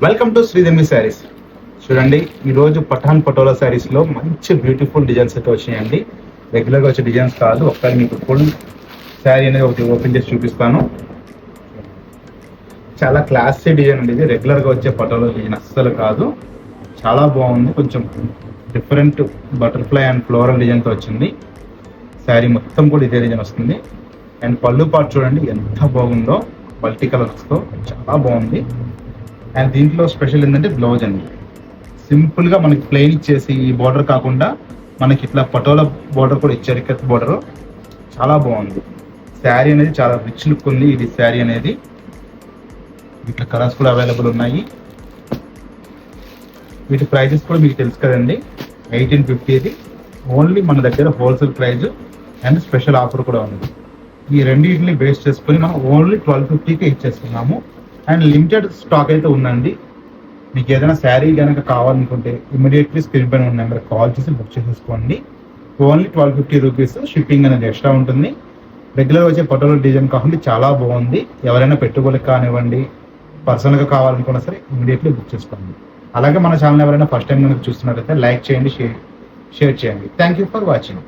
Welcome to Sridevi saris. చూడండి, ఈరోజు పఠాన్ పటోలా శారీస్లో మంచి బ్యూటిఫుల్ డిజైన్స్ అయితే వచ్చినాయండి. రెగ్యులర్గా వచ్చే డిజైన్స్ కాదు. ఒకసారి మీకు ఫుల్ శారీ అనేది ఒకటి ఓపెన్ చేసి చూపిస్తాను. చాలా క్లాసీ డిజైన్ అండి. ఇది రెగ్యులర్గా వచ్చే పటోలా డిజైన్ అస్సలు కాదు. చాలా బాగుంది. కొంచెం డిఫరెంట్ బటర్ఫ్లై అండ్ ఫ్లోరల్ డిజైన్తో వచ్చింది. శారీ మొత్తం కూడా ఇదే డిజైన్ వస్తుంది. అండ్ పళ్ళు పార్ట్ చూడండి ఎంత బాగుందో, మల్టీ కలర్స్తో చాలా బాగుంది. అండ్ దీంట్లో స్పెషల్ ఏంటంటే బ్లౌజ్ అండి. సింపుల్గా మనకి ప్లెయిన్ ఇచ్చేసి ఈ బార్డర్ కాకుండా మనకి ఇట్లా పటోలా బార్డర్ కూడా ఇచ్చారు. ఇక్కత్ బార్డర్ చాలా బాగుంది. శారీ అనేది చాలా రిచ్ లుక్ ఉంది. ఇది శారీ అనేది ఇట్లా కలర్స్ కూడా అవైలబుల్ ఉన్నాయి. వీటి ప్రైజెస్ కూడా మీకు తెలుసు కదండి. 1850 ఇది ఓన్లీ మన దగ్గర wholesale praise and special offer కూడా ఉంది. ఈ రెండింటిని బేస్ చేసుకుని మనం ఓన్లీ 1250కే ఇచ్చేస్తున్నాము. అండ్ లిమిటెడ్ స్టాక్ అయితే ఉందండి. మీకు ఏదైనా శారీ కనుక కావాలనుకుంటే ఇమీడియట్లీ స్క్రీన్ పైన ఉన్న నెంబర్ కాల్ చేసి బుక్ చేసేసుకోండి. Only 1250 rupees. షిప్పింగ్ అనేది ఎక్స్ట్రా ఉంటుంది. రెగ్యులర్ వచ్చే పటోలా డిజైన్ కాకుండా చాలా బాగుంది. ఎవరైనా పెట్టుబడికి కానివ్వండి, పర్సనల్గా కావాలనుకున్నా సరే ఇమీడియట్లీ బుక్ చేసుకోండి. అలాగే మన ఛానల్ ఎవరైనా ఫస్ట్ టైం కనుక చూస్తున్నట్లయితే లైక్ చేయండి, షేర్ చేయండి. Thank you for watching.